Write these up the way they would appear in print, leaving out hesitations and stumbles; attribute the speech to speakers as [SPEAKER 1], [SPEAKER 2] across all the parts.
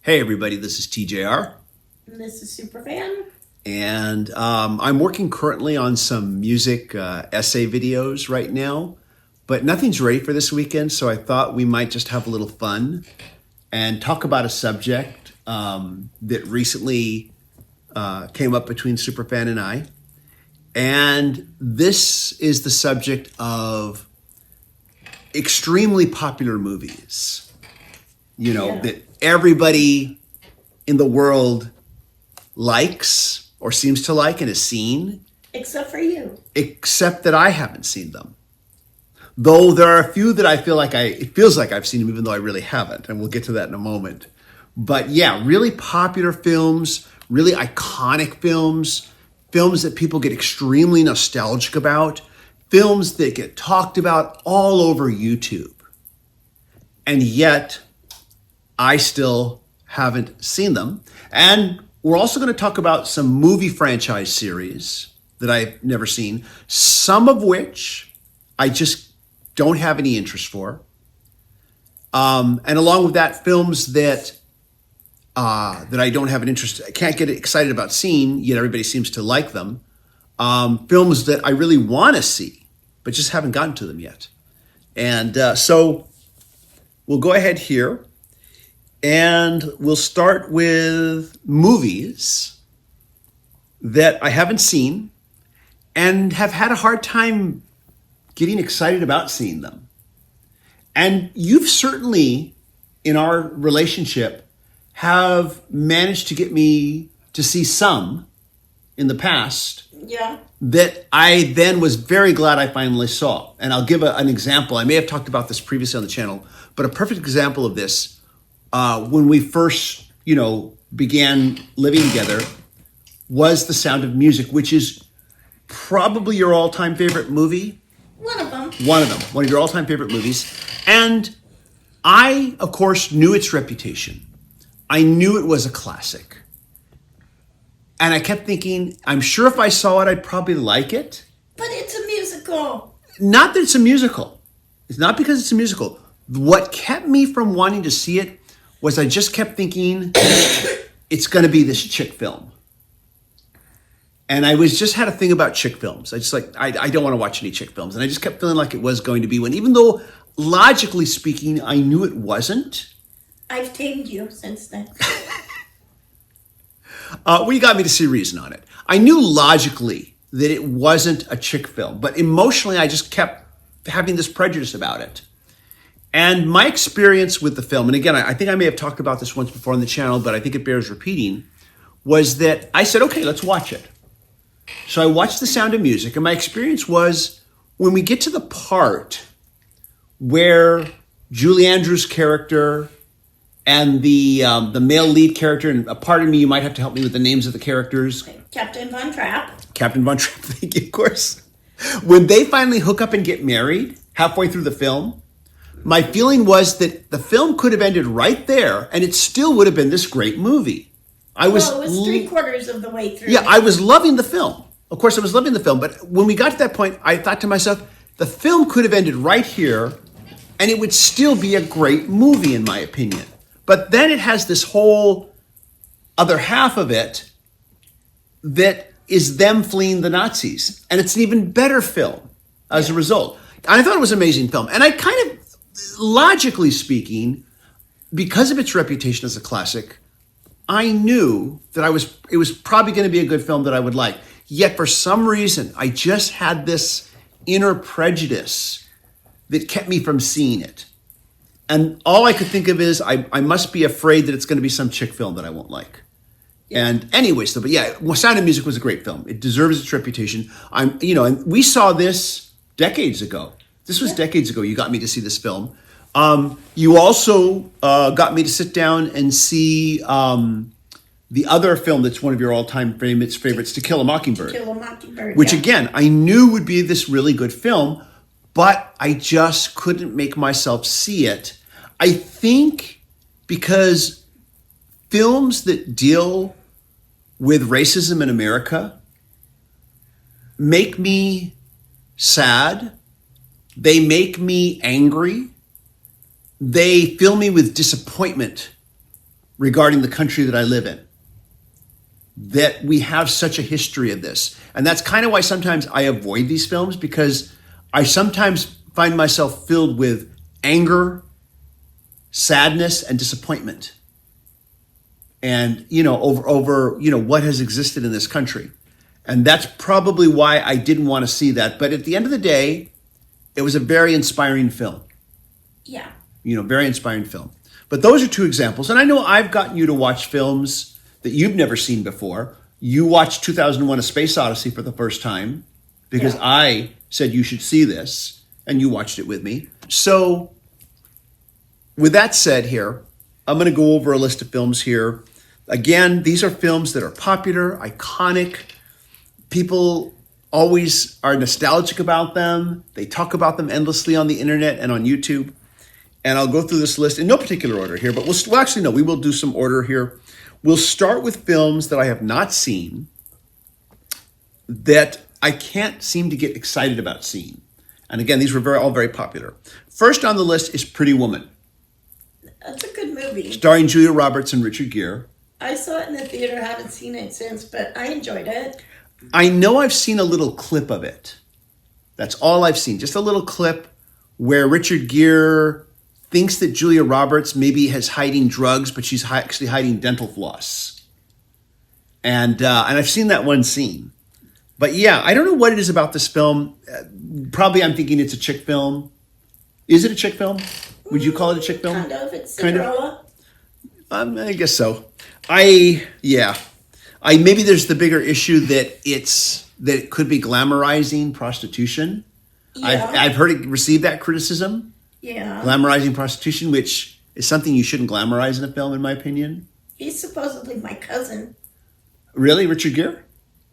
[SPEAKER 1] Hey everybody, this is TJR,
[SPEAKER 2] And this is Superfan.
[SPEAKER 1] and I'm working currently on some music essay videos right now, but nothing's ready for this weekend, so I thought we might just have a little fun and talk about a subject that recently came up between Superfan and I. And this is the subject of extremely popular movies, that everybody in the world likes or seems to like and has seen.
[SPEAKER 2] Except for you.
[SPEAKER 1] Except that I haven't seen them. Though there are a few that I feel like it feels like I've seen them, even though I really haven't. And we'll get to that in a moment. But yeah, really popular films, really iconic films, films that people get extremely nostalgic about, films that get talked about all over YouTube. And yet, I still haven't seen them. And we're also going to talk about some movie franchise series that I've never seen, some of which I just don't have any interest for. And along with that, films that I don't have an interest, I can't get excited about seeing, yet everybody seems to like them. Films that I really want to see, but just haven't gotten to them yet. And so we'll go ahead here. And we'll start with movies that I haven't seen and have had a hard time getting excited about seeing them. And you've certainly, in our relationship, have managed to get me to see some in the past.
[SPEAKER 2] Yeah.
[SPEAKER 1] That I then was very glad I finally saw. And I'll give an example. I may have talked about this previously on the channel, but a perfect example of this when we first, began living together was The Sound of Music, which is probably your all-time favorite movie.
[SPEAKER 2] One of them.
[SPEAKER 1] One of your all-time favorite movies. And I, of course, knew its reputation. I knew it was a classic. And I kept thinking, I'm sure if I saw it, I'd probably like it.
[SPEAKER 2] But it's a musical.
[SPEAKER 1] Not that it's a musical. It's not because it's a musical. What kept me from wanting to see it was I just kept thinking it's going to be this chick film. And I just had a thing about chick films. I don't want to watch any chick films. And I just kept feeling like it was going to be one, even though logically speaking, I knew it wasn't.
[SPEAKER 2] I've tamed you since then.
[SPEAKER 1] You got me to see reason on it. I knew logically that it wasn't a chick film, but emotionally I just kept having this prejudice about it. And my experience with the film, and again, I think I may have talked about this once before on the channel, but I think it bears repeating, was that I said, okay, let's watch it. So I watched The Sound of Music, and my experience was when we get to the part where Julie Andrews' character and the male lead character, and a part of me, you might have to help me with the names of the characters.
[SPEAKER 2] Captain Von Trapp,
[SPEAKER 1] thank you, of course. When they finally hook up and get married halfway through the film, my feeling was that the film could have ended right there, and it still would have been this great movie.
[SPEAKER 2] it was 3/4 of the way through.
[SPEAKER 1] Yeah, I was loving the film. Of course, I was loving the film. But when we got to that point, I thought to myself, the film could have ended right here, and it would still be a great movie, in my opinion. But then it has this whole other half of it that is them fleeing the Nazis. And it's an even better film as a result. And I thought it was an amazing film. And I kind of, logically speaking, because of its reputation as a classic, I knew that it was probably going to be a good film that I would like. Yet for some reason, I just had this inner prejudice that kept me from seeing it. And all I could think of is I must be afraid that it's going to be some chick film that I won't like. Yeah. And anyways, but yeah, Sound of Music was a great film. It deserves its reputation. And we saw this decades ago. This was decades ago. You got me to see this film. You also got me to sit down and see the other film that's one of your all-time favorites, To Kill a Mockingbird.
[SPEAKER 2] To Kill a Mockingbird,
[SPEAKER 1] which again, I knew would be this really good film, but I just couldn't make myself see it. I think because films that deal with racism in America make me sad. They make me angry. They fill me with disappointment regarding the country that I live in. That we have such a history of this. And that's kind of why sometimes I avoid these films, because I sometimes find myself filled with anger, sadness, and disappointment. And, over what has existed in this country. And that's probably why I didn't want to see that. But at the end of the day, it was a very inspiring film.
[SPEAKER 2] Yeah.
[SPEAKER 1] Very inspiring film. But those are two examples. And I know I've gotten you to watch films that you've never seen before. You watched 2001: A Space Odyssey for the first time because I said you should see this, and you watched it with me. So with that said here, I'm going to go over a list of films here. Again, these are films that are popular, iconic. People always are nostalgic about them. They talk about them endlessly on the internet and on YouTube. And I'll go through this list in no particular order here, but we will do some order here. We'll start with films that I have not seen that I can't seem to get excited about seeing. And again, these were all very popular. First on the list is Pretty Woman.
[SPEAKER 2] That's a good movie.
[SPEAKER 1] Starring Julia Roberts and Richard Gere.
[SPEAKER 2] I saw it in the theater, haven't seen it since, but I enjoyed it.
[SPEAKER 1] I know I've seen a little clip of it. That's all I've seen. Just a little clip where Richard Gere thinks that Julia Roberts maybe is hiding drugs, but she's actually hiding dental floss. And I've seen that one scene. But yeah, I don't know what it is about this film. Probably I'm thinking it's a chick film. Is it a chick film? Would you call it a chick film?
[SPEAKER 2] Kind of. It's Cinderella.
[SPEAKER 1] I guess so. Maybe there's the bigger issue that it could be glamorizing prostitution.
[SPEAKER 2] Yeah.
[SPEAKER 1] I've heard it receive that criticism.
[SPEAKER 2] Yeah.
[SPEAKER 1] Glamorizing prostitution, which is something you shouldn't glamorize in a film, in my opinion.
[SPEAKER 2] He's supposedly my cousin.
[SPEAKER 1] Really? Richard Gere?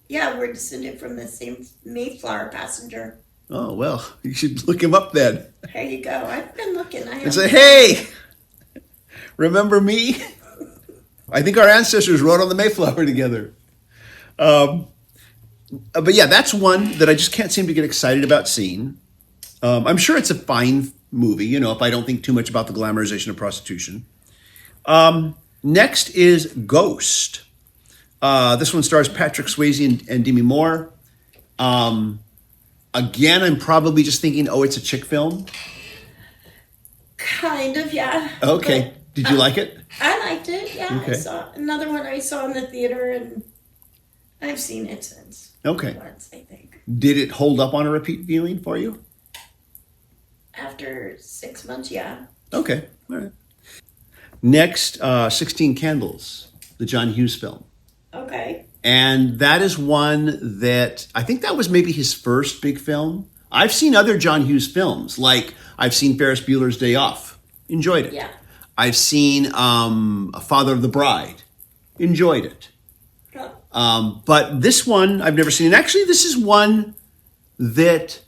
[SPEAKER 2] Yeah, we're descended from the same Mayflower passenger.
[SPEAKER 1] Oh, well, you should look him up then.
[SPEAKER 2] There you go. I've been looking.
[SPEAKER 1] And say, hey, remember me? I think our ancestors rode on the Mayflower together. But yeah, that's one that I just can't seem to get excited about seeing. I'm sure it's a fine movie, if I don't think too much about the glamorization of prostitution. Next is Ghost. This one stars Patrick Swayze and Demi Moore. Again, I'm probably just thinking, it's a chick film.
[SPEAKER 2] Kind of, yeah.
[SPEAKER 1] Okay. But, did you like it?
[SPEAKER 2] I liked it, yeah.
[SPEAKER 1] Okay.
[SPEAKER 2] I saw another one I saw in the theater, and I've seen it since.
[SPEAKER 1] Okay.
[SPEAKER 2] Once, I think.
[SPEAKER 1] Did it hold up on a repeat viewing for you?
[SPEAKER 2] After 6 months, yeah.
[SPEAKER 1] Okay. All right. Next, 16 Candles, the John Hughes film.
[SPEAKER 2] Okay.
[SPEAKER 1] And that is one that I think that was maybe his first big film. I've seen other John Hughes films, like I've seen Ferris Bueller's Day Off. Enjoyed it.
[SPEAKER 2] Yeah.
[SPEAKER 1] I've seen Father of the Bride. Enjoyed it.
[SPEAKER 2] Oh.
[SPEAKER 1] But this one I've never seen. And actually, this is one that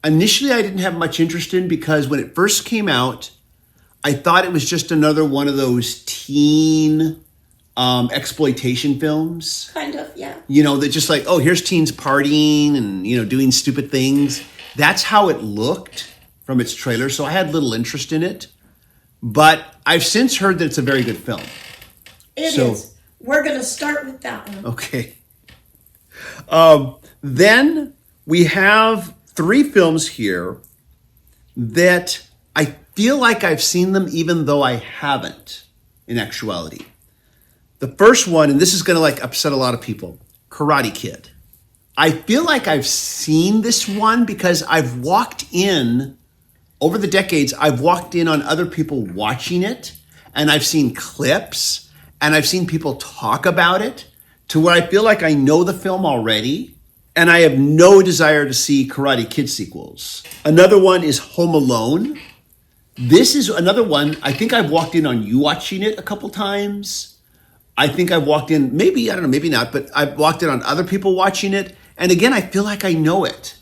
[SPEAKER 1] initially I didn't have much interest in, because when it first came out, I thought it was just another one of those teen exploitation films.
[SPEAKER 2] Kind of, yeah.
[SPEAKER 1] That just like, here's teens partying and, doing stupid things. That's how it looked from its trailer. So I had little interest in it. But I've since heard that it's a very good film.
[SPEAKER 2] It is. We're going to start with that one.
[SPEAKER 1] Okay. Then we have 3 films here that I feel like I've seen them even though I haven't in actuality. The first one, and this is going to upset a lot of people, Karate Kid. I feel like I've seen this one because I've walked in, over the decades, I've walked in on other people watching it, and I've seen clips, and I've seen people talk about it, to where I feel like I know the film already, and I have no desire to see Karate Kid sequels. Another one is Home Alone. This is another one, I think I've walked in on you watching it a couple times. I think I've walked in, maybe, I don't know, maybe not, but I've walked in on other people watching it. And again, I feel like I know it.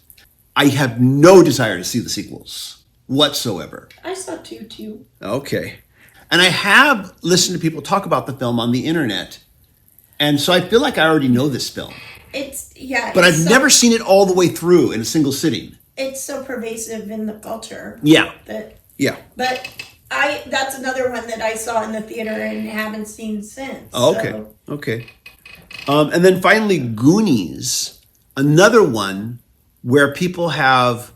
[SPEAKER 1] I have no desire to see the sequels whatsoever.
[SPEAKER 2] I saw 2 too.
[SPEAKER 1] Okay. And I have listened to people talk about the film on the internet. And so I feel like I already know this film. But I've never seen it all the way through in a single sitting.
[SPEAKER 2] It's so pervasive in the culture.
[SPEAKER 1] Yeah.
[SPEAKER 2] That,
[SPEAKER 1] yeah.
[SPEAKER 2] But That's another one that I saw in the theater and haven't seen since.
[SPEAKER 1] Oh, okay.
[SPEAKER 2] So.
[SPEAKER 1] Okay. And then finally, Goonies, another one where people have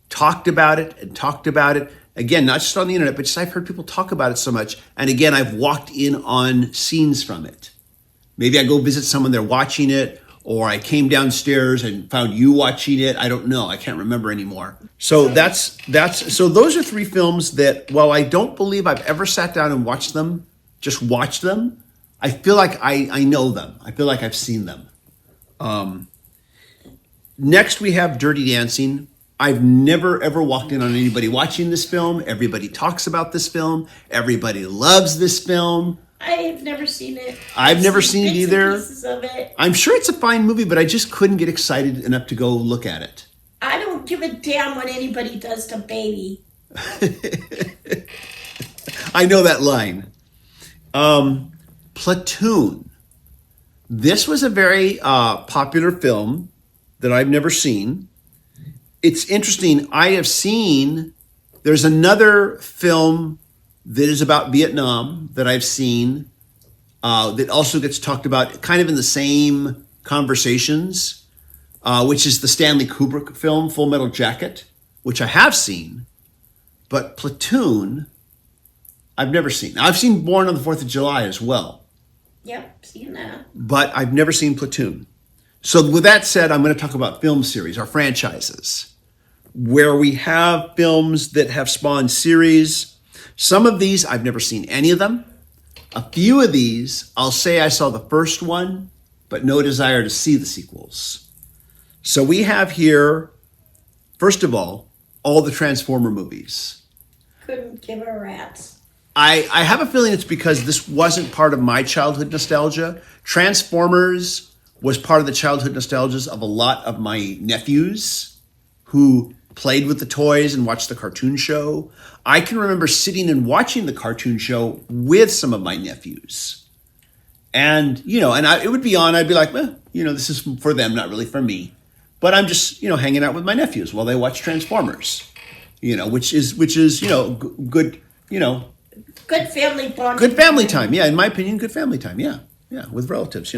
[SPEAKER 1] talked about it and talked about it. Again, not just on the internet, but just I've heard people talk about it so much. And again, I've walked in on scenes from it. Maybe I go visit someone, they're watching it, or I came downstairs and found you watching it. I don't know. I can't remember anymore. So so those are three films that, while I don't believe I've ever sat down and watched them, just watched them, I feel like I know them. I feel like I've seen them. Next, we have Dirty Dancing. I've never, ever walked in on anybody watching this film. Everybody talks about this film. Everybody loves this film.
[SPEAKER 2] I've never seen it.
[SPEAKER 1] I've never seen it either.
[SPEAKER 2] Pieces of it.
[SPEAKER 1] I'm sure it's a fine movie, but I just couldn't get excited enough to go look at it.
[SPEAKER 2] I don't give a damn what anybody does to baby.
[SPEAKER 1] I know that line. Platoon. This was a very popular film that I've never seen. It's interesting. There's another film that is about Vietnam that I've seen that also gets talked about kind of in the same conversations, which is the Stanley Kubrick film, Full Metal Jacket, which I have seen. But Platoon, I've never seen. I've seen Born on the 4th of July as well.
[SPEAKER 2] Yep, seen that.
[SPEAKER 1] But I've never seen Platoon. So with that said, I'm going to talk about film series, or franchises, where we have films that have spawned series. Some of these, I've never seen any of them. A few of these, I'll say I saw the first one, but no desire to see the sequels. So we have here, first of all the Transformer movies.
[SPEAKER 2] Couldn't give a rat's.
[SPEAKER 1] I have a feeling it's because this wasn't part of my childhood nostalgia. Transformers was part of the childhood nostalgias of a lot of my nephews who played with the toys and watched the cartoon show. I can remember sitting and watching the cartoon show with some of my nephews. And, it would be on, I'd be like, this is for them, not really for me. But I'm just, hanging out with my nephews while they watch Transformers, which is good,
[SPEAKER 2] Good family bonding.
[SPEAKER 1] Good family time. Yeah, in my opinion, good family time. Yeah, with relatives,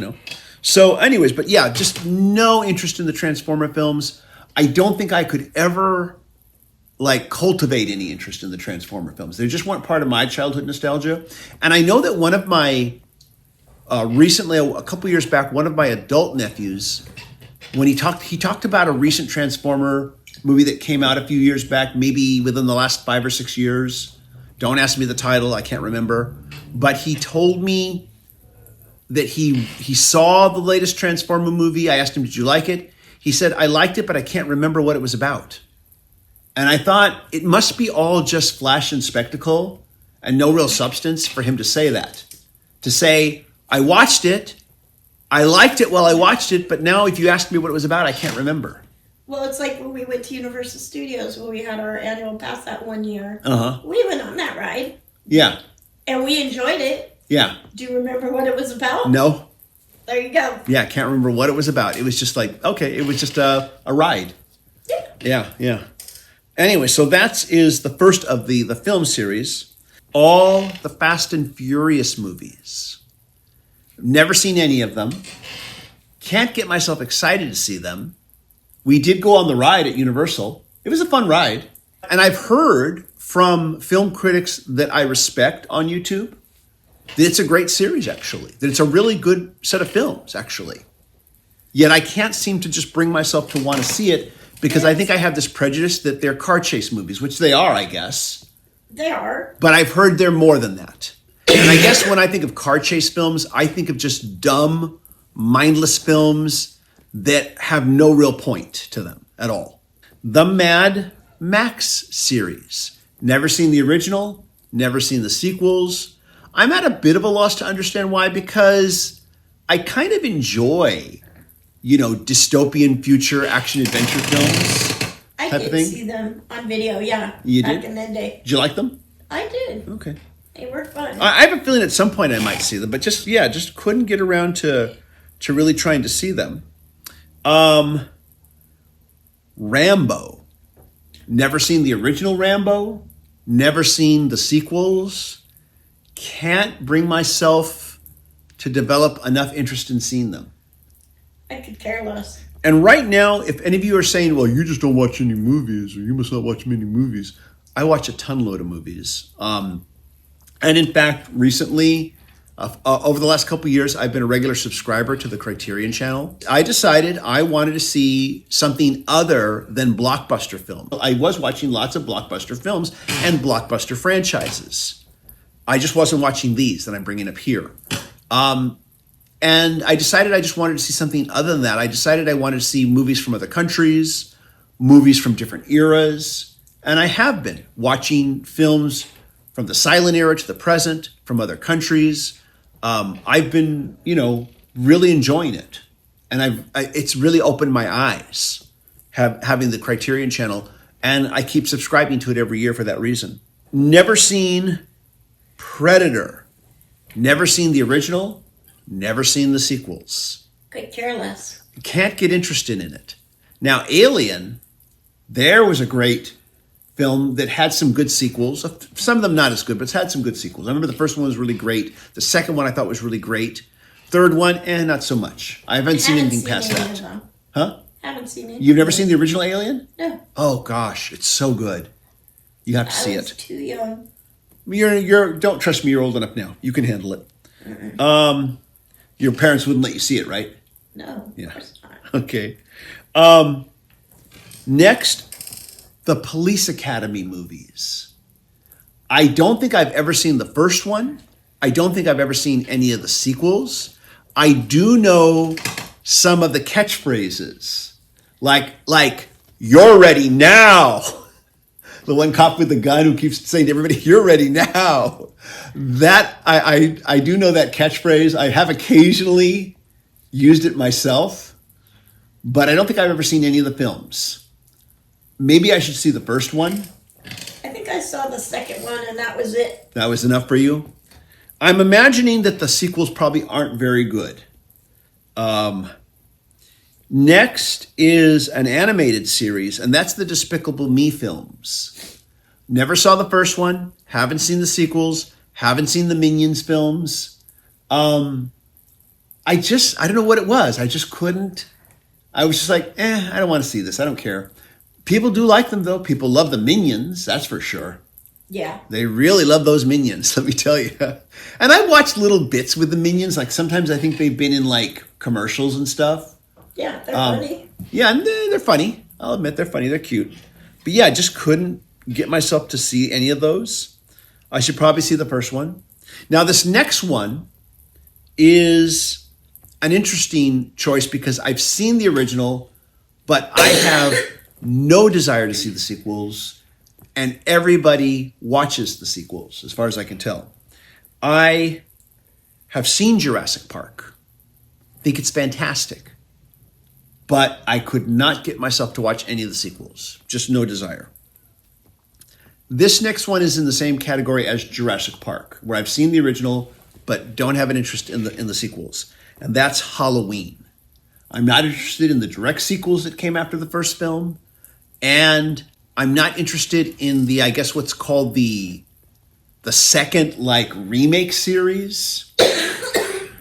[SPEAKER 1] So anyways, but yeah, just no interest in the Transformer films. I don't think I could ever cultivate any interest in the Transformer films. They just weren't part of my childhood nostalgia. And I know that one of my, recently, a couple years back, one of my adult nephews, when he talked about a recent Transformer movie that came out a few years back, maybe within the last 5 or 6 years. Don't ask me the title, I can't remember. But he told me that he saw the latest Transformer movie. I asked him, did you like it? He said, I liked it, but I can't remember what it was about. And I thought it must be all just flash and spectacle and no real substance for him to say that. To say, I watched it, I liked it while I watched it, but now if you asked me what it was about, I can't remember.
[SPEAKER 2] Well, it's like when we went to Universal Studios when we had our annual pass that one year.
[SPEAKER 1] Uh-huh.
[SPEAKER 2] We went on that ride.
[SPEAKER 1] Yeah.
[SPEAKER 2] And we enjoyed it.
[SPEAKER 1] Yeah.
[SPEAKER 2] Do you remember what it was about?
[SPEAKER 1] No.
[SPEAKER 2] There you go.
[SPEAKER 1] Yeah, I can't remember what it was about. It was just it was just a ride. Yeah. Anyway, so that is the first of the film series. All the Fast and Furious movies. Never seen any of them. Can't get myself excited to see them. We did go on the ride at Universal. It was a fun ride. And I've heard from film critics that I respect on YouTube that it's a great series, actually. That it's a really good set of films, actually. Yet I can't seem to just bring myself to want to see it because I think I have this prejudice that they're car chase movies, which they are, I guess.
[SPEAKER 2] They are.
[SPEAKER 1] But I've heard they're more than that. And I guess when I think of car chase films, I think of just dumb, mindless films that have no real point to them at all. The Mad Max series. Never seen the original, never seen the sequels. I'm at a bit of a loss to understand why, because I kind of enjoy, dystopian future action adventure films.
[SPEAKER 2] I did see them on video, yeah.
[SPEAKER 1] You
[SPEAKER 2] back
[SPEAKER 1] did?
[SPEAKER 2] in the day.
[SPEAKER 1] Did you like them?
[SPEAKER 2] I did.
[SPEAKER 1] Okay.
[SPEAKER 2] They were fun.
[SPEAKER 1] I have a feeling at some point I might see them, but just couldn't get around to really trying to see them. Rambo. Never seen the original Rambo. Never seen the sequels. Can't bring myself to develop enough interest in seeing them.
[SPEAKER 2] I could care less.
[SPEAKER 1] And right now, if any of you are saying, well, you just don't watch any movies, or you must not watch many movies, I watch a ton load of movies. And in fact, recently, over the last couple of years, I've been a regular subscriber to the Criterion channel. I decided I wanted to see something other than blockbuster films. I was watching lots of blockbuster films and blockbuster franchises. I just wasn't watching these that I'm bringing up here. And I decided I just wanted to see something other than that. I decided I wanted to see movies from other countries, movies from different eras. And I have been watching films from the silent era to the present, from other countries. I've been, really enjoying it. And it's really opened my eyes having the Criterion channel. And I keep subscribing to it every year for that reason. Never seen Predator. Never seen the original. Never seen the sequels.
[SPEAKER 2] Could care less.
[SPEAKER 1] Can't get interested in it. Now, Alien, there was a great film that had some good sequels. Some of them not as good, but it's had some good sequels. I remember the first one was really great. The second one I thought was really great. Third one, not so much. I haven't seen anything past that. Huh?
[SPEAKER 2] Haven't seen it.
[SPEAKER 1] You've never seen the original Alien?
[SPEAKER 2] No.
[SPEAKER 1] Oh gosh, it's so good. You have to see
[SPEAKER 2] I was
[SPEAKER 1] it.
[SPEAKER 2] too young.
[SPEAKER 1] Don't trust me. You're old enough now. You can handle it. Your parents wouldn't let you see it, right?
[SPEAKER 2] No,
[SPEAKER 1] Yeah.
[SPEAKER 2] of course not.
[SPEAKER 1] Okay. Next, the Police Academy movies. I don't think I've ever seen the first one. I don't think I've ever seen any of the sequels. I do know some of the catchphrases, like "You're ready now." The one cop with the gun who keeps saying to everybody, "You're ready now." That I do know that catchphrase. I have occasionally used it myself, but I don't think I've ever seen any of the films. Maybe I should see the first one.
[SPEAKER 2] I think I saw the second one and that was it.
[SPEAKER 1] That was enough for you? I'm imagining that the sequels probably aren't very good. Next is an animated series, and that's the Despicable Me films. Never saw the first one, haven't seen the sequels, haven't seen the Minions films. I don't know what it was. I just couldn't. I was just like, I don't want to see this. I don't care. People do like them, though. People love the Minions, that's for sure.
[SPEAKER 2] Yeah.
[SPEAKER 1] They really love those Minions, let me tell you. And I watched little bits with the Minions. Like sometimes I think they've been in like commercials and stuff.
[SPEAKER 2] Yeah, they're funny.
[SPEAKER 1] Yeah, and they're funny. I'll admit they're funny. They're cute. But yeah, I just couldn't get myself to see any of those. I should probably see the first one. Now, this next one is an interesting choice because I've seen the original, but I have no desire to see the sequels, and everybody watches the sequels, as far as I can tell. I have seen Jurassic Park. Think it's fantastic. But I could not get myself to watch any of the sequels. Just no desire. This next one is in the same category as Jurassic Park, where I've seen the original, but don't have an interest in the sequels. And that's Halloween. I'm not interested in the direct sequels that came after the first film. And I'm not interested in I guess what's called the second, remake series.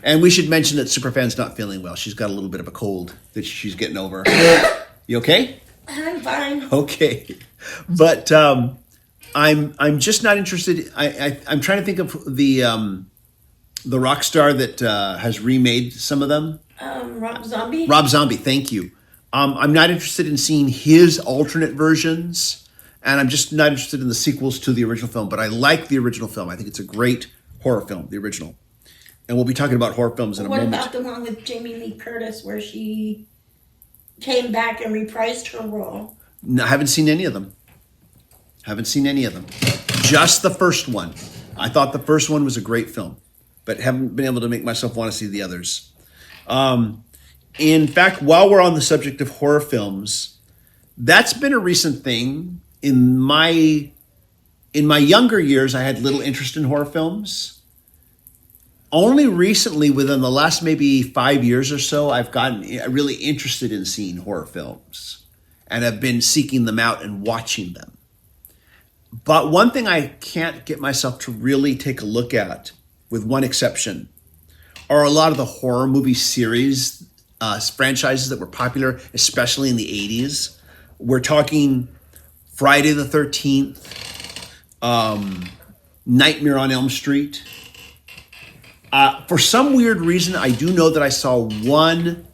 [SPEAKER 1] And we should mention that Superfan's not feeling well. She's got a little bit of a cold that she's getting over. You okay?
[SPEAKER 2] I'm fine.
[SPEAKER 1] Okay. But I'm just not interested. I'm trying to think of the rock star that has remade some of them.
[SPEAKER 2] Rob Zombie?
[SPEAKER 1] Rob Zombie, thank you. I'm not interested in seeing his alternate versions, and I'm just not interested in the sequels to the original film. But I like the original film. I think it's a great horror film, the original. And we'll be talking about horror films in a moment.
[SPEAKER 2] What about the one with Jamie Lee Curtis where she came back and reprised her role?
[SPEAKER 1] No, I haven't seen any of them. Just the first one. I thought the first one was a great film, but haven't been able to make myself want to see the others. In fact, while we're on the subject of horror films, that's been a recent thing. In my younger years, I had little interest in horror films. Only recently, within the last maybe 5 years or so, I've gotten really interested in seeing horror films and have been seeking them out and watching them. But one thing I can't get myself to really take a look at, with one exception, are a lot of the horror movie series franchises that were popular, especially in the 80s. We're talking Friday the 13th, Nightmare on Elm Street. For some weird reason, I do know that I saw one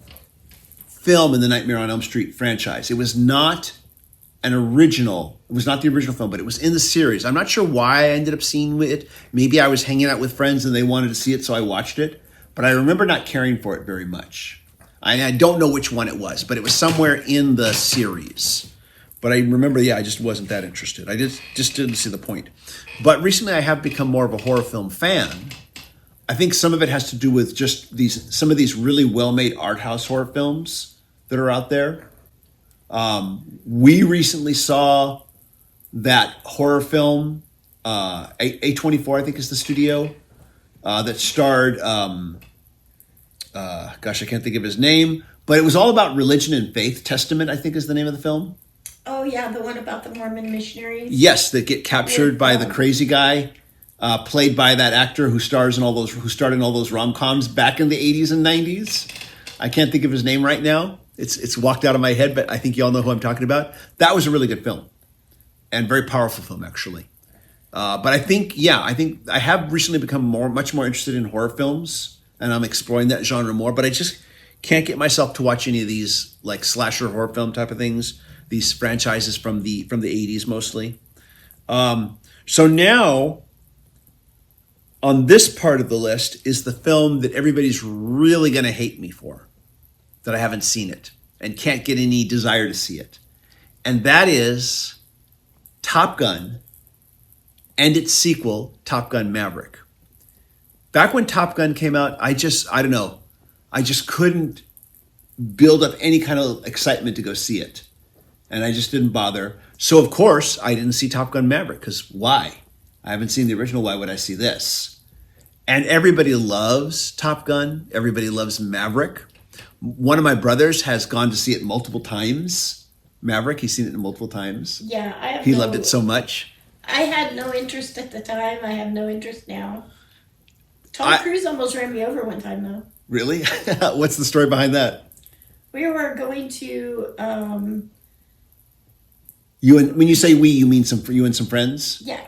[SPEAKER 1] film in the Nightmare on Elm Street franchise. It was not an original. It was not the original film, but it was in the series. I'm not sure why I ended up seeing it. Maybe I was hanging out with friends and they wanted to see it, so I watched it. But I remember not caring for it very much. I don't know which one it was, but it was somewhere in the series. But I remember, I just wasn't that interested. I just didn't see the point. But recently I have become more of a horror film fan. I think some of it has to do with just some of these really well-made art house horror films that are out there. We recently saw that horror film, A24, I think is the studio, that starred, I can't think of his name, but it was all about religion and faith. Testament, I think, is the name of the film.
[SPEAKER 2] Oh, yeah, the one about the Mormon missionaries.
[SPEAKER 1] Yes, that get captured by the crazy guy, played by that actor who starred in all those rom-coms back in the 80s and 90s. I can't think of his name right now. It's walked out of my head, but I think you all know who I'm talking about. That was a really good film, and very powerful film, actually. But I think I have recently become much more interested in horror films, and I'm exploring that genre more. But I just can't get myself to watch any of these like slasher horror film type of things. These franchises from the 80s mostly. So now, on this part of the list is the film that everybody's really going to hate me for, that I haven't seen it and can't get any desire to see it. And that is Top Gun and its sequel, Top Gun Maverick. Back when Top Gun came out, I just couldn't build up any kind of excitement to go see it. And I just didn't bother. So, of course, I didn't see Top Gun Maverick, because why? I haven't seen the original. Why would I see this? And everybody loves Top Gun. Everybody loves Maverick. One of my brothers has gone to see it multiple times. Maverick, he's seen it multiple times.
[SPEAKER 2] Yeah,
[SPEAKER 1] he loved it so much.
[SPEAKER 2] I had no interest at the time. I have no interest now. Tom Cruise almost ran me over one time, though.
[SPEAKER 1] Really? What's the story behind that?
[SPEAKER 2] We were going to...
[SPEAKER 1] when you say we, you mean you and some friends?
[SPEAKER 2] Yeah.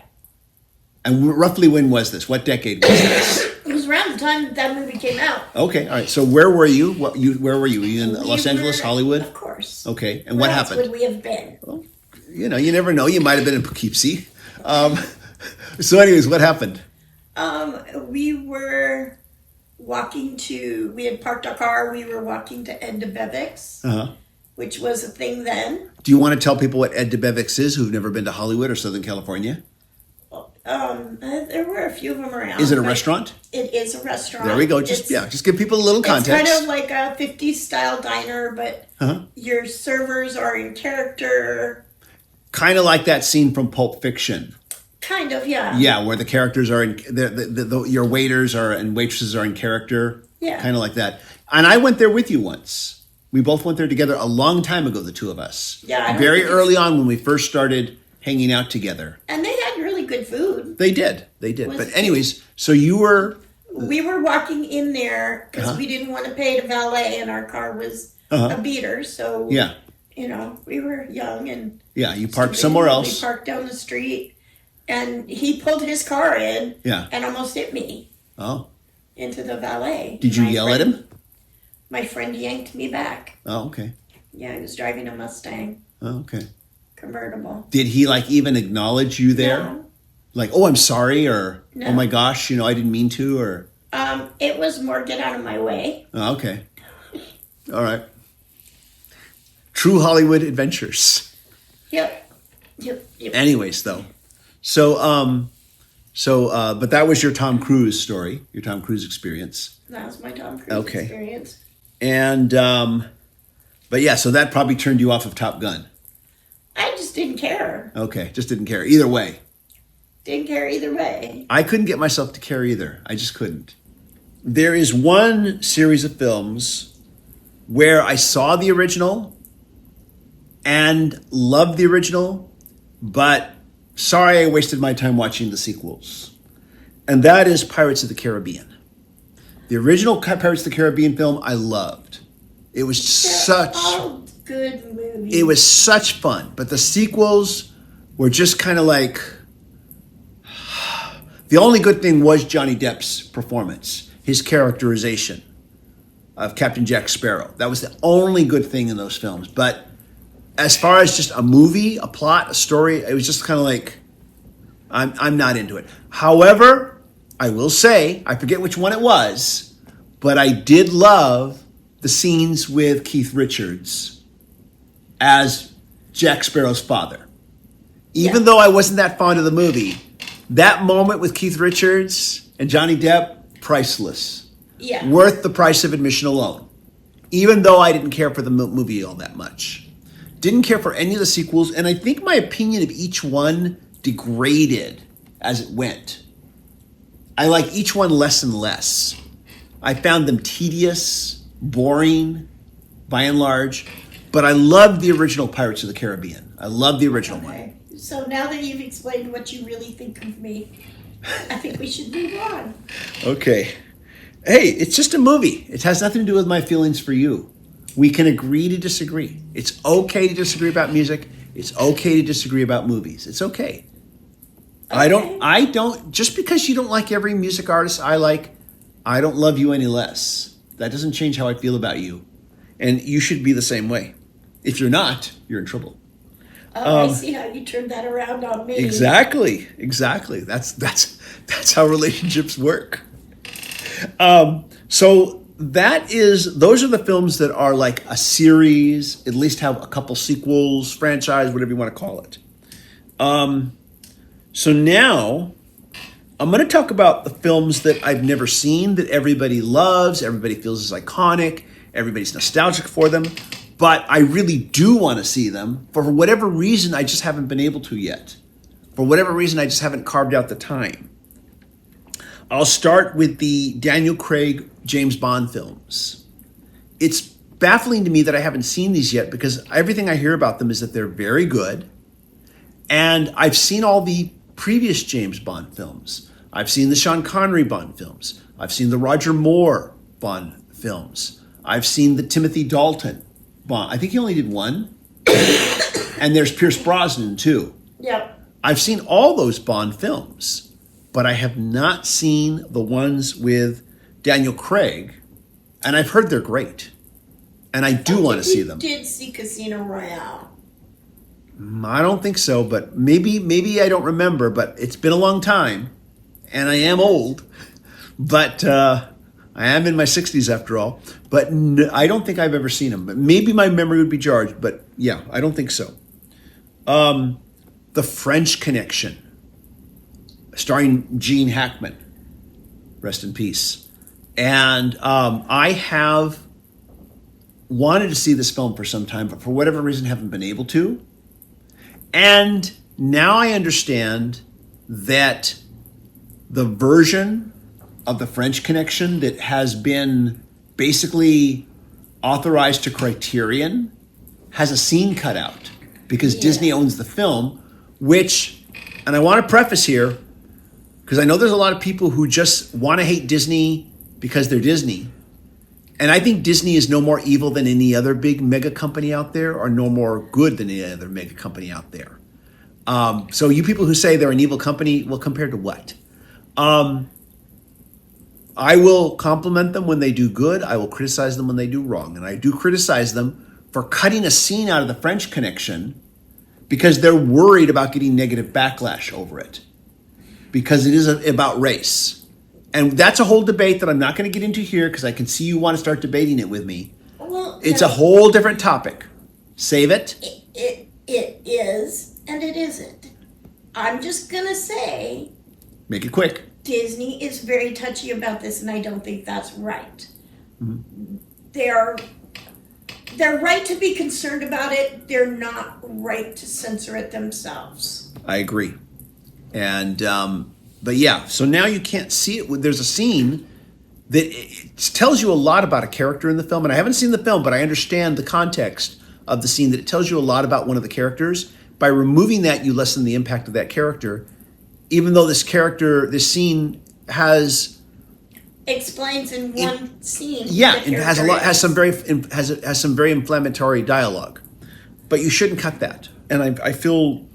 [SPEAKER 1] And roughly when was this? What decade was this?
[SPEAKER 2] It was around the time that movie came out.
[SPEAKER 1] Okay, all right. So where were you? Where were you? Were you in Los Angeles, Hollywood?
[SPEAKER 2] Of course.
[SPEAKER 1] Okay, and what happened?
[SPEAKER 2] Where else would we have been?
[SPEAKER 1] Well, you never know. You might have been in Poughkeepsie. So anyways, what happened?
[SPEAKER 2] We were we had parked our car. We were walking to Ed DeBevick's, which was a thing then.
[SPEAKER 1] Do you want to tell people what Ed DeBevick's is who've never been to Hollywood or Southern California?
[SPEAKER 2] There were a few of them around.
[SPEAKER 1] Is it a restaurant?
[SPEAKER 2] It is a restaurant.
[SPEAKER 1] There we go. Just give people a little context.
[SPEAKER 2] It's kind of like a 50s style diner, but your servers are in character.
[SPEAKER 1] Kind of like that scene from Pulp Fiction.
[SPEAKER 2] Kind of, yeah.
[SPEAKER 1] Yeah, where the characters are in your waiters and waitresses are in character.
[SPEAKER 2] Yeah.
[SPEAKER 1] Kind of like that. And I went there with you once. We both went there together a long time ago, the two of us.
[SPEAKER 2] Yeah.
[SPEAKER 1] Very early on when we first started hanging out together.
[SPEAKER 2] And they had really good food.
[SPEAKER 1] They did. But anyways, so you were...
[SPEAKER 2] We were walking in there because we didn't want to pay to valet, and our car was a beater. So, we were young. And
[SPEAKER 1] yeah, you parked somewhere else.
[SPEAKER 2] We parked down the street, and he pulled his car in and almost hit me into the valet.
[SPEAKER 1] Did you yell at him?
[SPEAKER 2] My friend yanked me back.
[SPEAKER 1] Oh, okay.
[SPEAKER 2] Yeah, he was driving a Mustang.
[SPEAKER 1] Oh, okay.
[SPEAKER 2] Convertible.
[SPEAKER 1] Did he even acknowledge you there?
[SPEAKER 2] No.
[SPEAKER 1] Like, oh, I'm sorry, or
[SPEAKER 2] no.
[SPEAKER 1] Oh my gosh, I didn't mean to, or?
[SPEAKER 2] It was more get out of my way.
[SPEAKER 1] Oh, okay. All right. True Hollywood adventures.
[SPEAKER 2] Yep.
[SPEAKER 1] Anyways, though, but that was your Tom Cruise story, your Tom Cruise experience.
[SPEAKER 2] That was my Tom Cruise experience.
[SPEAKER 1] And, but yeah, so that probably turned you off of Top Gun.
[SPEAKER 2] I just didn't care.
[SPEAKER 1] Okay, just didn't care. Either way.
[SPEAKER 2] Didn't care either way.
[SPEAKER 1] I couldn't get myself to care either. I just couldn't. There is one series of films where I saw the original and loved the original, but sorry I wasted my time watching the sequels. And that is Pirates of the Caribbean. The original Pirates of the Caribbean film I loved. It was
[SPEAKER 2] They're all good movies.
[SPEAKER 1] it was such fun. But the sequels were just kind of like, the only good thing was Johnny Depp's performance, his characterization of Captain Jack Sparrow. That was the only good thing in those films. But as far as just a movie, a plot, a story, it was just kind of like, I'm not into it. However, I will say, I forget which one it was, but I did love the scenes with Keith Richards as Jack Sparrow's father. Even though I wasn't that fond of the movie, that moment with Keith Richards and Johnny Depp, priceless.
[SPEAKER 2] Yeah.
[SPEAKER 1] Worth the price of admission alone. Even though I didn't care for the movie all that much. Didn't care for any of the sequels, and I think my opinion of each one degraded as it went. I like each one less and less. I found them tedious, boring, by and large, but I loved the original Pirates of the Caribbean. I love the original one.
[SPEAKER 2] So now that you've explained what you really think of me, I think we should move on.
[SPEAKER 1] Okay. Hey, it's just a movie. It has nothing to do with my feelings for you. We can agree to disagree. It's okay to disagree about music. It's okay to disagree about movies. It's okay. I don't, just because you don't like every music artist I like, I don't love you any less. That doesn't change how I feel about you. And you should be the same way. If you're not, you're in trouble.
[SPEAKER 2] Oh, I see how you turned that around on me.
[SPEAKER 1] Exactly. That's how relationships work. So those are the films that are like a series, at least have a couple sequels, franchise, whatever you want to call it. So now I'm going to talk about the films that I've never seen, that everybody loves, everybody feels is iconic, everybody's nostalgic for them, but I really do want to see them. For whatever reason, I just haven't been able to yet. For whatever reason, I just haven't carved out the time. I'll start with the Daniel Craig James Bond films. It's baffling to me that I haven't seen these yet because everything I hear about them is that they're very good. And I've seen all the previous James Bond films. I've seen the Sean Connery Bond films. I've seen the Roger Moore Bond films. I've seen the Timothy Dalton Bond. I think he only did one. And there's Pierce Brosnan too.
[SPEAKER 2] Yep.
[SPEAKER 1] I've seen all those Bond films, but I have not seen the ones with Daniel Craig, and I've heard they're great. And I do want to see them.
[SPEAKER 2] You did see Casino Royale.
[SPEAKER 1] I don't think so, but maybe I don't remember, but it's been a long time, and I am old, but I am in my 60s after all, but I don't think I've ever seen them. But maybe my memory would be jarred, but yeah, I don't think so. The French Connection, starring Gene Hackman, rest in peace. And I have wanted to see this film for some time, but for whatever reason haven't been able to. And now I understand that the version of the French Connection that has been basically authorized to Criterion has a scene cut out because Disney owns the film, which, and I want to preface here, because I know there's a lot of people who just want to hate Disney because they're Disney. And I think Disney is no more evil than any other big mega company out there, or no more good than any other mega company out there. So you people who say they're an evil company, well, compared to what? I will compliment them when they do good. I will criticize them when they do wrong. And I do criticize them for cutting a scene out of the French Connection because they're worried about getting negative backlash over it. Because it is about race. And that's a whole debate that I'm not going to get into here because I can see you want to start debating it with me.
[SPEAKER 2] Well,
[SPEAKER 1] it's a whole different topic. Save it.
[SPEAKER 2] It is, and it isn't. I'm just going to say...
[SPEAKER 1] Make it quick.
[SPEAKER 2] Disney is very touchy about this, and I don't think that's right.
[SPEAKER 1] Mm-hmm.
[SPEAKER 2] They're right to be concerned about it. They're not right to censor it themselves.
[SPEAKER 1] I agree. And... But yeah, so now you can't see it. There's a scene that it tells you a lot about a character in the film. And I haven't seen the film, but I understand the context of the scene, that it tells you a lot about one of the characters. by removing that, you lessen the impact of that character, even though this scene has
[SPEAKER 2] explains in one scene.
[SPEAKER 1] Yeah, it has some very inflammatory dialogue, but you shouldn't cut that. And I feel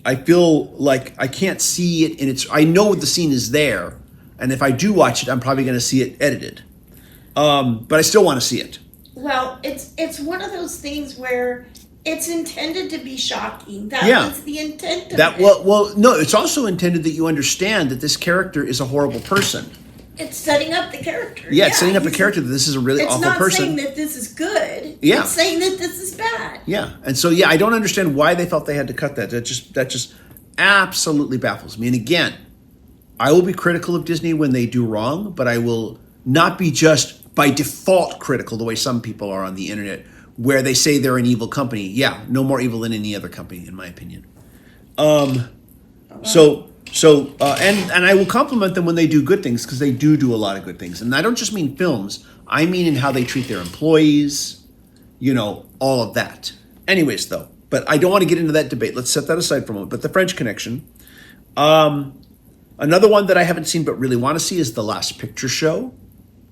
[SPEAKER 1] like I can't see it in its. I know the scene is there, and if I do watch it, I'm probably going to see it edited. But I still want to see it.
[SPEAKER 2] Well, it's one of those things where it's intended to be shocking. That was the intent of it.
[SPEAKER 1] Well, no, it's also intended that you understand that this character is a horrible person.
[SPEAKER 2] It's setting up the character.
[SPEAKER 1] Yeah, it's setting up a character that this is a really awful person.
[SPEAKER 2] It's not saying that this is good.
[SPEAKER 1] Yeah.
[SPEAKER 2] It's saying that this is bad.
[SPEAKER 1] Yeah, and so I don't understand why they felt they had to cut that. That just absolutely baffles me. And again, I will be critical of Disney when they do wrong, but I will not be just by default critical the way some people are on the internet, where they say they're an evil company. Yeah, no more evil than any other company, in my opinion. And I will compliment them when they do good things, because they do a lot of good things. And I don't just mean films. I mean in how they treat their employees, all of that. Anyways, though, but I don't want to get into that debate. Let's set that aside for a moment. But The French Connection. Another one that I haven't seen but really want to see is The Last Picture Show.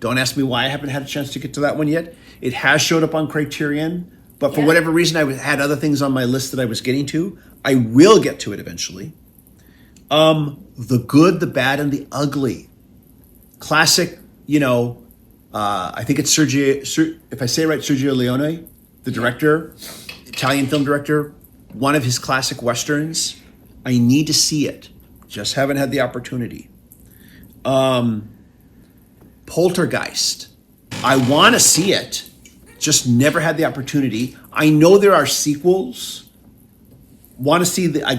[SPEAKER 1] Don't ask me why I haven't had a chance to get to that one yet. It has showed up on Criterion, but for whatever reason, I had other things on my list that I was getting to. I will get to it eventually. The Good, the Bad, and the Ugly. Classic, I think it's if I say it right, Sergio Leone, the director, Italian film director, one of his classic Westerns. I need to see it. Just haven't had the opportunity. Poltergeist. I want to see it. Just never had the opportunity. I know there are sequels. I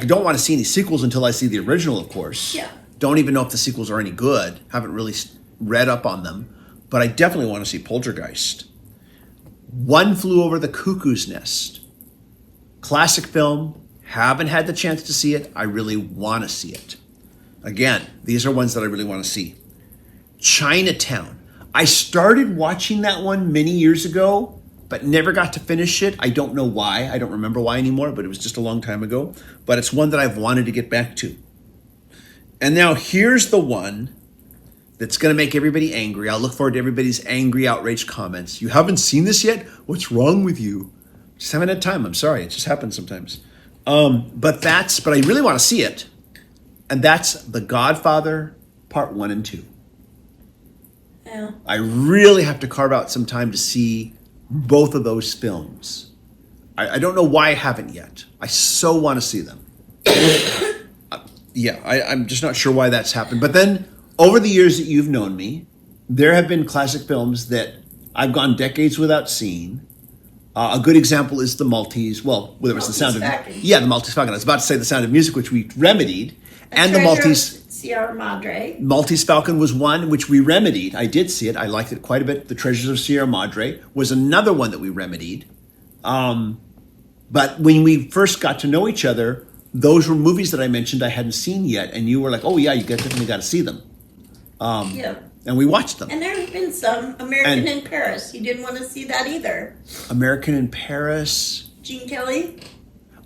[SPEAKER 1] don't want to see any sequels until I see the original, of course.
[SPEAKER 2] Yeah.
[SPEAKER 1] Don't even know if the sequels are any good. Haven't really read up on them. But I definitely want to see Poltergeist. One Flew Over the Cuckoo's Nest. Classic film. Haven't had the chance to see it. I really want to see it. Again, these are ones that I really want to see. Chinatown. I started watching that one many years ago, but never got to finish it. I don't know why. I don't remember why anymore, but it was just a long time ago. But it's one that I've wanted to get back to. And now here's the one that's going to make everybody angry. I'll look forward to everybody's angry, outraged comments. You haven't seen this yet? What's wrong with you? Just haven't had time. I'm sorry. It just happens sometimes. But I really want to see it. And that's The Godfather Part 1 and 2.
[SPEAKER 2] Yeah.
[SPEAKER 1] I really have to carve out some time to see both of those films. I don't know why I haven't yet. I so want to see them. I'm just not sure why that's happened. But then, over the years that you've known me, there have been classic films that I've gone decades without seeing. A good example is The Maltese. Well, whether it was The Sound of The Maltese Falcon. I was about to say The Sound of Music, which we remedied, and The Maltese.
[SPEAKER 2] Sierra Madre.
[SPEAKER 1] Maltese Falcon was one which we remedied. I did see it. I liked it quite a bit. The Treasures of Sierra Madre was another one that we remedied. But when we first got to know each other, those were movies that I mentioned I hadn't seen yet, and you were like, "Oh yeah, you definitely got to see them." And we watched them.
[SPEAKER 2] And there have been some. American in Paris. You didn't want to see that either.
[SPEAKER 1] American in Paris.
[SPEAKER 2] Gene Kelly.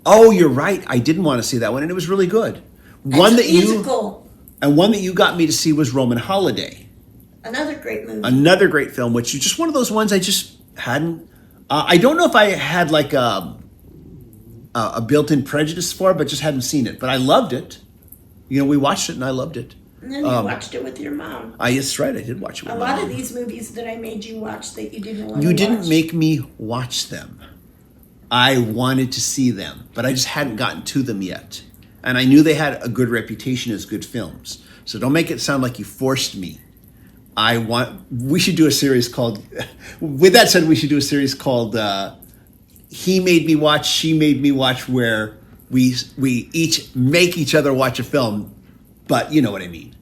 [SPEAKER 1] Oh, you're right. I didn't want to see that one, and it was really good.
[SPEAKER 2] Musical.
[SPEAKER 1] And one that you got me to see was Roman Holiday.
[SPEAKER 2] Another great movie.
[SPEAKER 1] Another great film, which is just one of those ones I just hadn't. I don't know if I had like a built-in prejudice for it, but just hadn't seen it. But I loved it. We watched it and I loved it.
[SPEAKER 2] And then you watched it with your mom.
[SPEAKER 1] That's right. I did watch it with my mom.
[SPEAKER 2] A lot of these movies that I made you watch that you didn't want to watch.
[SPEAKER 1] You didn't make me watch them. I wanted to see them, but I just hadn't gotten to them yet. And I knew they had a good reputation as good films. So don't make it sound like you forced me. We should do a series called, with that said, we should do a series called He Made Me Watch, She Made Me Watch, where we each make each other watch a film, but you know what I mean.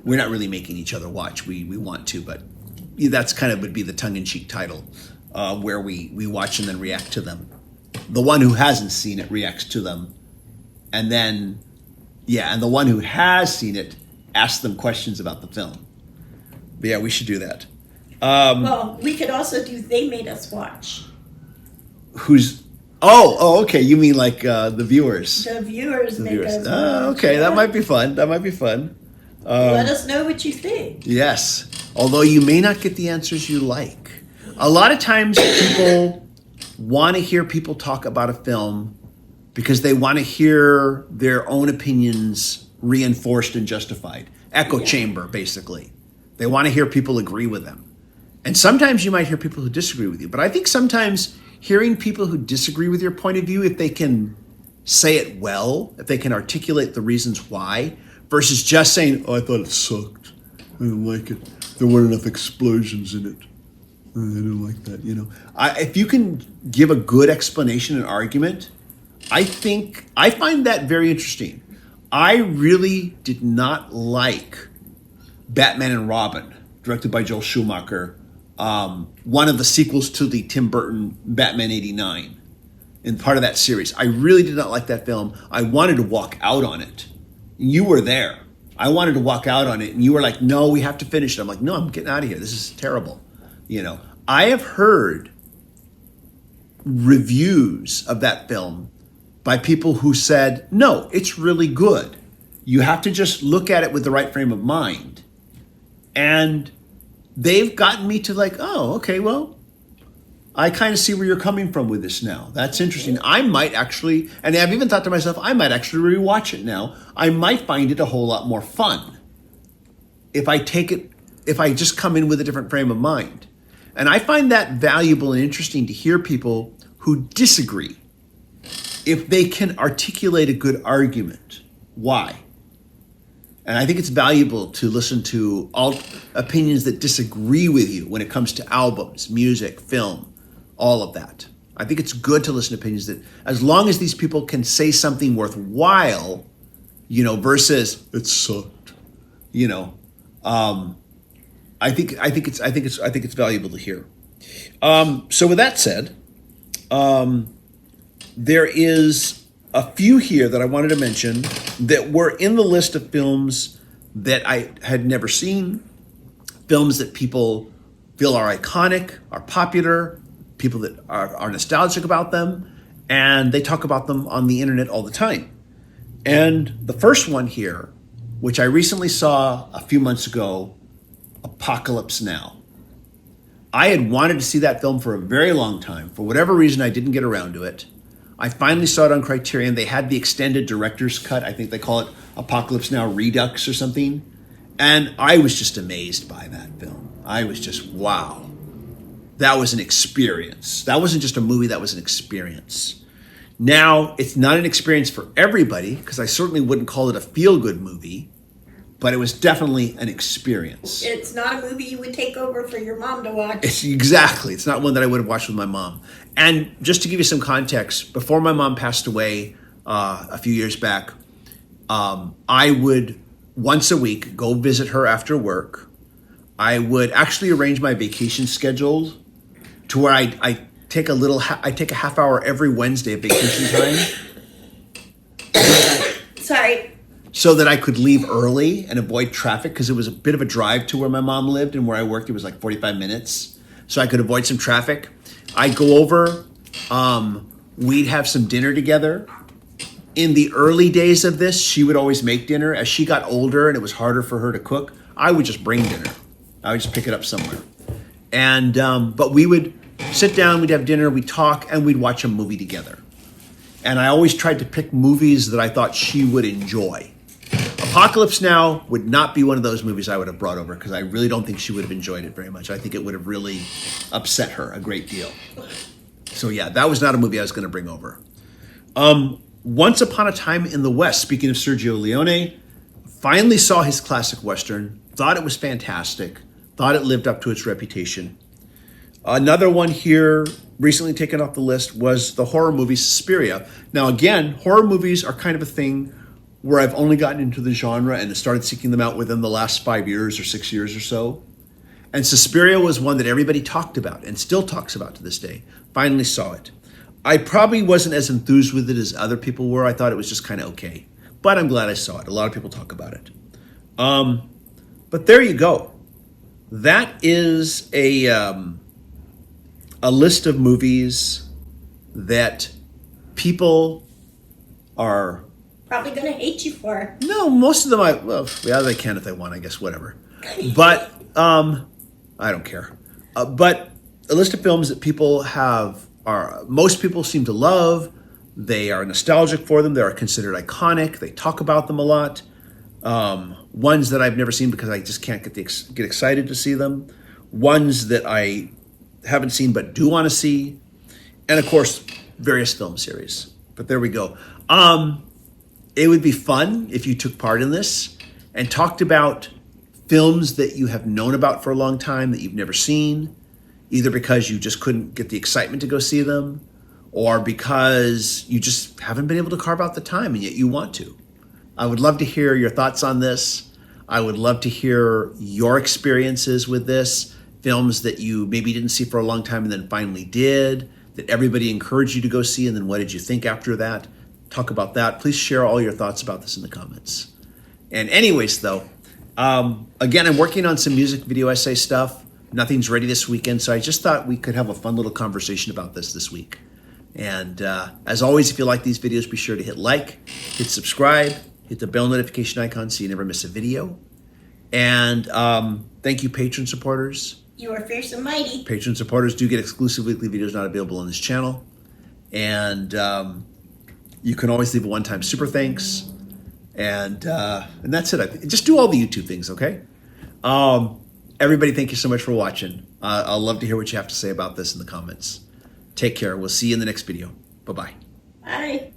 [SPEAKER 1] We're not really making each other watch. We want to, but that's kind of would be the tongue-in-cheek title, where we watch and then react to them. The one who hasn't seen it reacts to them. And then, and the one who has seen it asks them questions about the film. But yeah, we should do that.
[SPEAKER 2] Well, we could also do They Made Us Watch.
[SPEAKER 1] Okay. You mean like the viewers?
[SPEAKER 2] The viewers
[SPEAKER 1] The
[SPEAKER 2] make
[SPEAKER 1] viewers.
[SPEAKER 2] us
[SPEAKER 1] Okay, that might be fun. That might be fun.
[SPEAKER 2] Let us know what you think.
[SPEAKER 1] Yes. Although you may not get the answers you like. A lot of times people want to hear people talk about a film because they want to hear their own opinions reinforced and justified. Echo chamber, basically. They want to hear people agree with them. And sometimes you might hear people who disagree with you. But I think sometimes hearing people who disagree with your point of view, if they can say it well, if they can articulate the reasons why, versus just saying, oh, I thought it sucked. I didn't like it. There weren't enough explosions in it. I didn't like that, if you can give a good explanation and argument, I find that very interesting. I really did not like Batman and Robin, directed by Joel Schumacher, one of the sequels to the Tim Burton Batman '89, and part of that series. I really did not like that film. I wanted to walk out on it. You were there. I wanted to walk out on it, and you were like, no, we have to finish it. I'm like, no, I'm getting out of here. This is terrible. I have heard reviews of that film by people who said, no, it's really good. You have to just look at it with the right frame of mind. And they've gotten me to like, oh, okay, well, I kind of see where you're coming from with this now. That's interesting. I might actually, and I've even thought to myself, I might actually rewatch it now. I might find it a whole lot more fun if I just come in with a different frame of mind. And I find that valuable and interesting to hear people who disagree, if they can articulate a good argument. Why? And I think it's valuable to listen to all opinions that disagree with you when it comes to albums, music, film, all of that. I think it's good to listen to opinions that, as long as these people can say something worthwhile, versus it sucked, I think it's valuable to hear. So with that said, there is a few here that I wanted to mention that were in the list of films that I had never seen, films that people feel are iconic, are popular, people that are nostalgic about them, and they talk about them on the internet all the time. And the first one here, which I recently saw a few months ago, Apocalypse Now. I had wanted to see that film for a very long time. For whatever reason, I didn't get around to it. I finally saw it on Criterion. They had the extended director's cut. I think they call it Apocalypse Now Redux or something. And I was just amazed by that film. I was just, wow. That was an experience. That wasn't just a movie, that was an experience. Now, it's not an experience for everybody, because I certainly wouldn't call it a feel-good movie, but it was definitely an experience.
[SPEAKER 2] It's not a movie you would take over for your mom to watch.
[SPEAKER 1] It's not one that I would have watched with my mom. And just to give you some context, before my mom passed away a few years back, I would once a week go visit her after work. I would actually arrange my vacation schedule to where I take a half hour every Wednesday of vacation time.
[SPEAKER 2] Sorry.
[SPEAKER 1] So that I could leave early and avoid traffic, because it was a bit of a drive to where my mom lived, and where I worked it was like 45 minutes. So I could avoid some traffic. I'd go over, we'd have some dinner together. In the early days of this, she would always make dinner. As she got older and it was harder for her to cook, I would just bring dinner. I would just pick it up somewhere. And but we would sit down, we'd have dinner, we'd talk, and we'd watch a movie together. And I always tried to pick movies that I thought she would enjoy. Apocalypse Now would not be one of those movies I would have brought over, because I really don't think she would have enjoyed it very much. I think it would have really upset her a great deal. So yeah, that was not a movie I was going to bring over. Once Upon a Time in the West, speaking of Sergio Leone, finally saw his classic Western, thought it was fantastic, thought it lived up to its reputation. Another one here, recently taken off the list, was the horror movie Suspiria. Now again, horror movies are kind of a thing where I've only gotten into the genre and started seeking them out within the last 5 years or 6 years or so. And Suspiria was one that everybody talked about and still talks about to this day. Finally saw it. I probably wasn't as enthused with it as other people were. I thought it was just kind of okay. But I'm glad I saw it. A lot of people talk about it. But there you go. That is a list of movies that people are...
[SPEAKER 2] Probably going to hate you for it.
[SPEAKER 1] No, most of them, they can if they want, I guess, whatever. But I don't care. But a list of films that people most people seem to love. They are nostalgic for them. They are considered iconic. They talk about them a lot. Ones that I've never seen because I just can't get excited to see them. Ones that I haven't seen but do want to see. And of course, various film series. But there we go. It would be fun if you took part in this and talked about films that you have known about for a long time that you've never seen, either because you just couldn't get the excitement to go see them or because you just haven't been able to carve out the time and yet you want to. I would love to hear your thoughts on this. I would love to hear your experiences with this, films that you maybe didn't see for a long time and then finally did, that everybody encouraged you to go see, and then what did you think after that? Talk about that. Please share all your thoughts about this in the comments. And anyways, though, again, I'm working on some music video essay stuff. Nothing's ready this weekend, so I just thought we could have a fun little conversation about this week. And as always, if you like these videos, be sure to hit like, hit subscribe, hit the bell notification icon so you never miss a video. And thank you, patron supporters.
[SPEAKER 2] You are fierce and mighty.
[SPEAKER 1] Patron supporters do get exclusive weekly videos not available on this channel. And you can always leave a one-time super thanks. And that's it. Just do all the YouTube things, okay? Everybody, thank you so much for watching. I'll love to hear what you have to say about this in the comments. Take care. We'll see you in the next video. Bye-bye.
[SPEAKER 2] Bye.